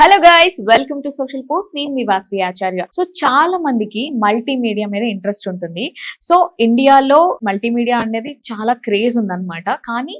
Hello guys, welcome to social post. నేను మీ వాసవి ఆచార్య. So చాలా మందికి మల్టీమీడియా మీద ఇంట్రెస్ట్ ఉంటుంది. సో ఇండియాలో మల్టీమీడియా అనేది చాలా క్రేజ్ ఉందన్నమాట. కానీ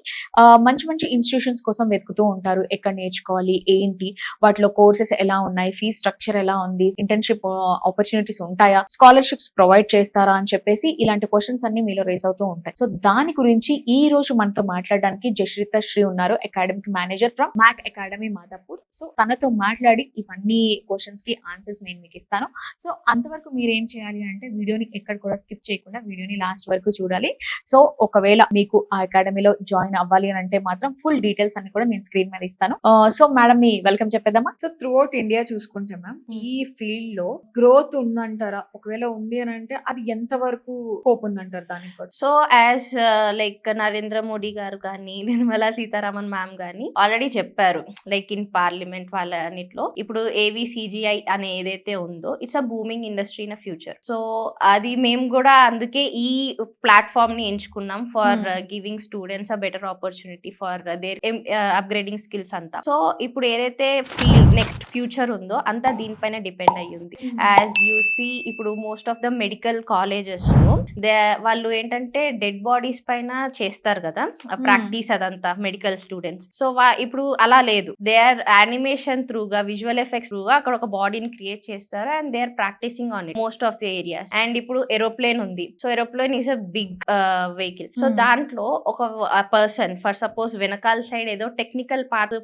మంచి మంచి ఇన్స్టిట్యూషన్స్ కోసం వెతుకుతూ ఉంటారు. ఎక్కడ నేర్చుకోవాలి, ఏంటి, వాటిలో కోర్సెస్ ఎలా ఉన్నాయి, ఫీ స్ట్రక్చర్ ఎలా ఉంది, ఇంటర్న్షిప్ ఆపర్చునిటీస్ ఉంటాయా, స్కాలర్షిప్స్ ప్రొవైడ్ చేస్తారా అని చెప్పేసి ఇలాంటి క్వశ్చన్స్ అన్ని మీలో రేస్ అవుతూ ఉంటాయి. సో దాని గురించి ఈ రోజు మనతో మాట్లాడడానికి జశ్రిత శ్రీ ఉన్నారు, academic manager from Mac academy Madhapur. So తనతో మాట్లాడి ఇవన్నీ క్వశ్చన్స్ కి ఆన్సర్స్ నేను మీకు ఇస్తాను. సో అంతవరకు మీరు ఏం చేయాలి అంటే వీడియోని ఎక్కడ కూడా స్కిప్ చేయకుండా వీడియోని లాస్ట్ వరకు చూడాలి. సో ఒకవేళ మీకు ఆ అకాడమీలో జాయిన్ అవ్వాలి అని అంటే మాత్రం ఫుల్ డీటెయిల్స్ అన్ని కూడా నేను స్క్రీన్ మీద ఇస్తాను. సో మేడం ని వెల్కమ్ చెప్పేద్దామా. సో త్రూ అవుట్ ఇండియా చూసుకుంటే మ్యామ్ ఈ ఫీల్డ్ లో గ్రోత్ ఉందంటారా? ఒకవేళ ఉంది అని అంటే అది ఎంత వరకు స్కోప్ ఉందంటారు దానికి కూడా? So as like Narendra Modi garu కానీ నిర్మలా సీతారామన్ మ్యామ్ కానీ ఆల్రెడీ చెప్పారు, లైక్ ఇన్ పార్లమెంట్ వాళ్ళ అన్నిట్లో ఇప్పుడు AVCGI అనే ఏదైతే ఉందో it's a booming industry in future. So అది మేము కూడా అందుకే ఈ ప్లాట్ఫామ్ ని ఎంచుకున్నాం for giving students a better opportunity for their upgrading skills అంతా. సో ఇప్పుడు ఏదైతే ఫీల్డ్ నెక్స్ట్ ఫ్యూచర్ ఉందో అంతా దీనిపైన డిపెండ్ అయ్యి ఉంది. యాజ్ యూ సీ ఇప్పుడు most of the medical colleges లో వాళ్ళు ఏంటంటే డెడ్ బాడీస్ పైన చేస్తారు కదా ప్రాక్టీస్, అదంతా మెడికల్ స్టూడెంట్స్. సో ఇప్పుడు అలా లేదు, దే ఆర్ యానిమేషన్ త్రూగా, విజువల్ ఎఫెక్ట్స్ త్రూగా అక్కడ ఒక బాడీని క్రియేట్ చేస్తారు and they are practicing on it most of the areas. And ఇప్పుడు ఏరోప్లేన్ ఉంది. So aeroplane is a big vehicle. సో దాంట్లో ఒక పర్సన్ ఫర్ సపోజ్ వెనకాల సైడ్ ఏదో టెక్నికల్ పార్ట్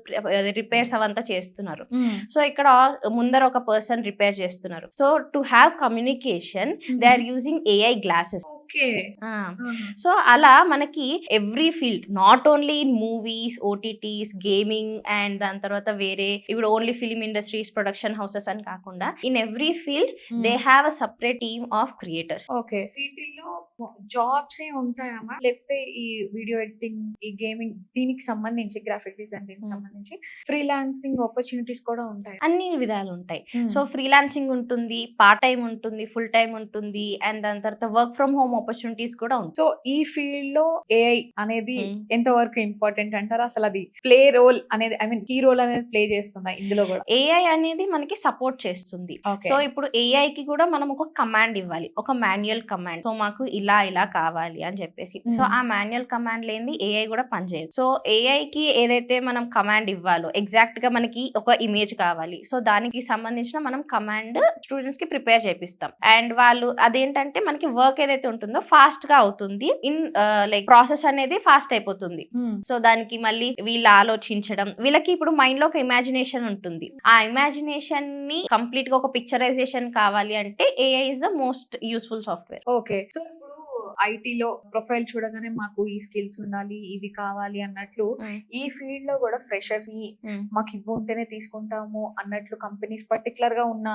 రిపేర్స్ అవంతా చేస్తున్నారు. సో ఇక్కడ ముందర ఒక పర్సన్ రిపేర్ చేస్తున్నారు. So to have communication they are using AI glasses. So అలా మనకి every field, not only in movies, OTTs, gaming and దాని తర్వాత వేరే ఇప్పుడు only film industries, production houses అని కాకుండా in every field they have a separate team of creators. Okay, వీటిల్లో jobs ఏ ఉంటాయమ్మా, లేకపోతే ఈ వీడియో ఎడిటింగ్, ఈ గేమింగ్ దీనికి సంబంధించి, గ్రాఫిక్ డిజైన్ దీనికి సంబంధించి ఫ్రీలాన్సింగ్ ఆపర్చునిటీస్ కూడా ఉంటాయి? అన్ని విధాలు ఉంటాయి. సో ఫ్రీలాన్సింగ్ ఉంటుంది, పార్ట్ టైం ఉంటుంది, ఫుల్ టైం ఉంటుంది అండ్ దాని తర్వాత వర్క్ ఫ్రమ్ హోమ్ ఆపర్చునిటీస్ కూడా ఉంటాయి. సో ఈ ఫీల్డ్ లో AI అనేది ఎంత వరకు ఇంపార్టెంట్ అంటారా? అసలు అది ప్లే రోల్ అనేది, ఐ మీన్ కీ రోల్ అనేది ప్లే చేస్తుందా ఇందులో కూడా? AI అనేది మనకి సపోర్ట్ చేస్తుంది. సో ఇప్పుడు AI కి కూడా మనం ఒక కమాండ్ ఇవ్వాలి, ఒక మాన్యువల్ కమాండ్. సో మాకు ఇలా ఇలా కావాలి అని చెప్పేసి. సో ఆ మాన్యువల్ కమాండ్ లేని AI కూడా పనిచేయదు. సో AI కి ఏదైతే మనం కమాండ్ ఇవ్వాలో, ఎగ్జాక్ట్ గా మనకి ఒక ఇమేజ్ కావాలి, సో దానికి సంబంధించిన మనం కమాండ్ స్టూడెంట్స్ కి ప్రిపేర్ చేపిస్తాం. అండ్ వాళ్ళు అదేంటంటే మనకి వర్క్ ఏదైతే ఉంటుందో ఫాస్ట్ గా అవుతుంది, ఇన్ లైక్ ప్రాసెస్ అనేది ఫాస్ట్ అయిపోతుంది. సో దానికి మళ్ళీ వీళ్ళు ఆలోచించడం, వీళ్ళకి ఇప్పుడు మైండ్ లో ఒక ఇమాజినేషన్ ఉంటుంది. ఆ ఇమాజినేషన్ ని కంప్లీట్ గా ఒక పిక్చరైజేషన్ కావాలి అంటే AI is the most useful software. Okay, so ఇప్పుడు ఐటీలో ప్రొఫైల్ చూడగానే మాకు ఈ స్కిల్స్ ఉండాలి, ఇవి కావాలి అన్నట్లు ఈ ఫీల్డ్ లో కూడా ఫ్రెషర్స్ ని మాకు ఇవి ఉంటేనే తీసుకుంటాము అన్నట్లు కంపెనీస్ పర్టికులర్ గా ఉన్న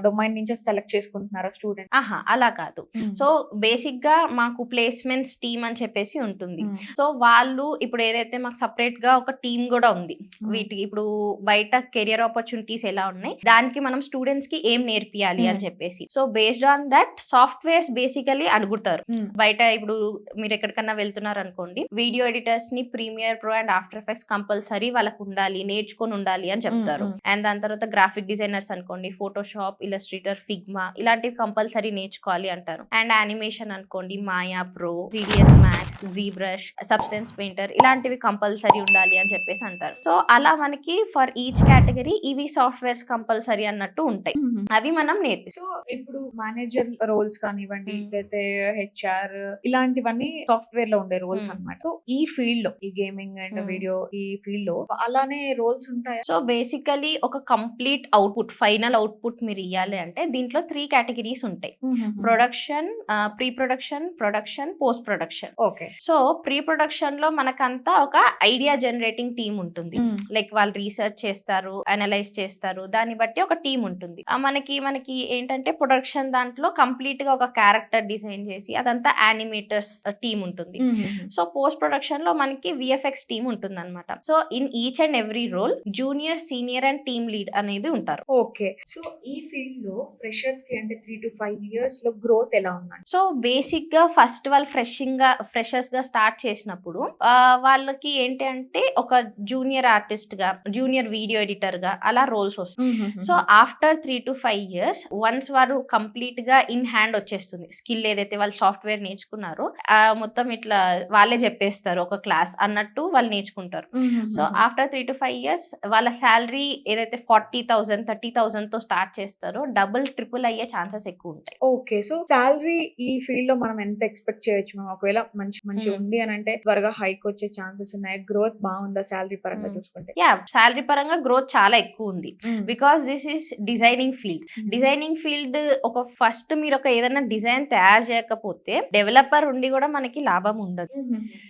డొమైన్ నుంచి సెలెక్ట్ చేసుకుంటున్నారా స్టూడెంట్? అలా కాదు. సో బేసిక్ గా మాకు ప్లేస్మెంట్స్ టీమ్ అని చెప్పేసి ఉంటుంది. సో వాళ్ళు ఇప్పుడు ఏదైతే మాకు సపరేట్ గా ఒక టీమ్ కూడా ఉంది. వీటికి ఇప్పుడు బయట కెరియర్ ఆపర్చునిటీస్ ఎలా ఉన్నాయి, దానికి మనం స్టూడెంట్స్ కి ఏం నేర్పియాలి అని చెప్పేసి. So based on that softwares basically అడుగుతారు. బయట ఇప్పుడు మీరు ఎక్కడికన్నా వెళ్తున్నారు అనుకోండి, వీడియో ఎడిటర్స్ ని Premiere Pro and After Effects compulsory వాళ్ళకు ఉండాలి, నేర్చుకొని ఉండాలి అని చెప్తారు. అండ్ దాని తర్వాత గ్రాఫిక్ డిజైనర్స్ అనుకోండి, ఫోటోషాప్, ఇలస్ట్రేటర్, ఫిగ్మా ఇలాంటివి కంపల్సరీ నేర్చుకోవాలి అంటారు. అండ్ యానిమేషన్ అనుకోండి, Maya Pro, 3ds Max, ZBrush, Substance Painter ఇలాంటివి కంపల్సరీ ఉండాలి అని చెప్పేసి అంటారు. సో అలా మనకి ఫర్ ఈచ్ కేటగిరీ ఇవి సాఫ్ట్వేర్స్ కంపల్సరీ అన్నట్టు ఉంటాయి, అవి మనం నేర్పిస్తాం. సో ఇప్పుడు మేనేజర్ రోల్స్ కానివ్వండి, లేకపోతే HR ఇలాంటివన్నీ సాఫ్ట్వేర్ లో ఉండే రోల్స్ అన్నమాట. సో ఈ ఫీల్డ్ లో, ఈ గేమింగ్ అండ్ వీడియో ఈ ఫీల్డ్ లో అలానే రోల్స్ ఉంటాయి. సో బేసికలీ ఒక కంప్లీట్ అవుట్పుట్, ఫైనల్ అవుట్పుట్ మీరు ఇవ్వాలి అంటే దీంట్లో 3 కేటగిరీస్ ఉంటాయి. Production, pre production, production, post production. Okay, so pre production లో మనకంతా ఒక ఐడియా జనరేటింగ్ టీమ్ ఉంటుంది. లైక్ వాళ్ళు రీసెర్చ్ చేస్తారు, అనలైజ్ చేస్తారు, దాన్ని బట్టి ఒక టీమ్ ఉంటుంది. మనకి ఏంటంటే ప్రొడక్షన్ దాంట్లో కంప్లీట్ గా ఒక క్యారెక్టర్ డిజైన్ చేసి అదంతా యానిమేటర్స్ టీమ్ ఉంటుంది. సో పోస్ట్ ప్రొడక్షన్ లో మనకి విఎఫ్ఎక్స్ టీమ్ ఉంటుంది అనమాట. So in each and every role junior, senior and team lead అనేది ఉంటారు. ఓకే. సో ఈ ఫీల్డ్ లో ఫ్రెషర్స్ కి అంటే 3 to 5 ఇయర్స్ లో గ్రోత్ ఎలా ఉందండి? సో బేసిక్ గా ఫస్ట్ వాళ్ళు ఫ్రెషర్స్ గా స్టార్ట్ చేసినప్పుడు వాళ్ళకి ఏంటి అంటే ఒక జూనియర్ ఆర్టిస్ట్ గా, జూనియర్ వీడియో ఎడిటర్ గా అలా రోల్స్ వస్తాయి. So after 3 to 5 years once వారు కంప్లీట్ గా ఇన్ హ్యాండ్ వచ్చేస్తుంది స్కిల్, ఏదైతే వాళ్ళు సాఫ్ట్వేర్ నేర్చుకున్నారో మొత్తం ఇట్లా వాళ్ళే చెప్పేస్తారు ఒక క్లాస్ అన్నట్టు వాళ్ళు నేర్చుకుంటారు. సో ఆఫ్టర్ 3 to 5 years వాళ్ళ శాలరీ ఏదైతే 40,000 30,000 తో స్టార్ట్ చేస్తారో డబుల్ ట్రిపుల్ అయ్యే ఛాన్సెస్ ఎక్కువ ఉంటాయి. ఓకే. సో సాలరీ ఈ ఫీల్డ్ లో మనం ఎంత ఎక్స్పెక్ట్ చేయొచ్చు మ్యామ్? ఒకవేళ మంచి ఉంది అని అంటే త్వరగా హైక్ వచ్చే ఛాన్సెస్ ఉన్నాయి, గ్రోత్ బాగుందా సాలరీ పరంగా చూసుకుంటే? యా, శాలరీ పరంగా గ్రోత్ చాలా ఎక్కువ ఉంది because this is designing field. Designing field ఒక ఫస్ట్ మీరు ఒక ఏదైనా డిజైన్ తయారు చేయకపోతే డెవలపర్ ఉండి కూడా మనకి లాభం ఉండదు.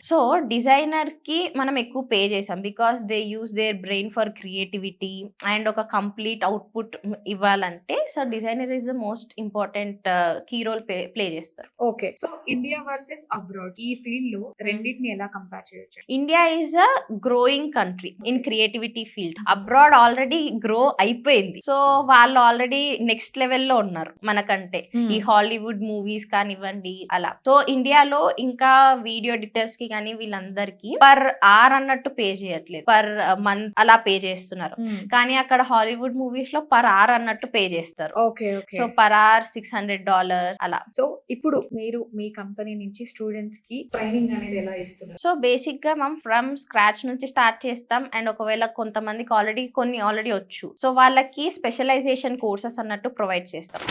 సో డిజైనర్ కి మనం ఎక్కువ పే చేసాం because they use their brain for creativity and ఒక కంప్లీట్ అవుట్పుట్ ఇవ్వాలంటే so designer is the most important key role play చేస్తారు. Okay. So India versus abroad ఈ ఫీల్డ్ లో రెండింటిని ఎలా కంపేర్ చేయొచ్చు? India is a growing country in creativity field. Abroad already grow అయిపోయింది. So వాళ్ళు ఆల్రెడీ నెక్స్ట్ లెవెల్లో ఉన్నారు మనకంటే, ఈ హాలీవుడ్ మూవీస్ కానివ్వండి అలా. సో ఇండియాలో ఇంకా వీడియో ఎడిటర్స్ కి కానీ వీళ్ళందరికీ పర్ ఆర్ అన్నట్టు పే చేయట్లేదు, పర్ మంత్ అలా పే చేస్తున్నారు. కానీ అక్కడ హాలీవుడ్ మూవీస్ లో పర్ ఆర్ అన్నట్టు పే చేస్తారు. ఓకే. సో పర్ ఆర్ $600 అలా. సో ఇప్పుడు మీరు మీ కంపెనీ నుంచి స్టూడెంట్స్ కి ట్రైనింగ్ అనేది ఎలా ఇస్తున్నారు? సో బేసిక్ గా మనం ఫ్రమ్ స్క్రాచ్ నుంచి స్టార్ట్ చేస్తాం. అండ్ ఒకవేళ కొంతమందికి ఆల్రెడీ వచ్చు, సో వాళ్ళకి స్పెషలైజేషన్ కోర్సెస్ అన్నట్టు ప్రొవైడ్ చేస్తాం.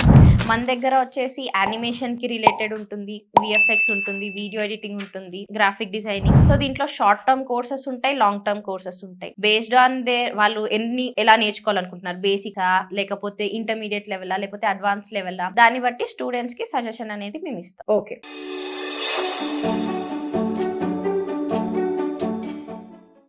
మన దగ్గర వచ్చేసి యానిమేషన్ కి రిలేటెడ్ ఉంటుంది, విఎఫ్ఎక్స్ ఉంటుంది, వీడియో ఎడిటింగ్ ఉంటుంది, గ్రాఫిక్ డిజైనింగ్. సో దీంట్లో షార్ట్ టర్మ్ కోర్సెస్ ఉంటాయి, లాంగ్ టర్మ్ కోర్సెస్ ఉంటాయి. బేస్డ్ ఆన్ వాళ్ళు ఎలా నేర్చుకోవాలనుకుంటున్నారు, బేసిక్సా లేకపోతే ఇంటర్మీడియట్ లెవెలా లేకపోతే అడ్వాన్స్ లెవెలా, దాన్ని బట్టి స్టూడెంట్స్ కి సజెషన్ అనేది మేము ఇస్తాం. ఓకే.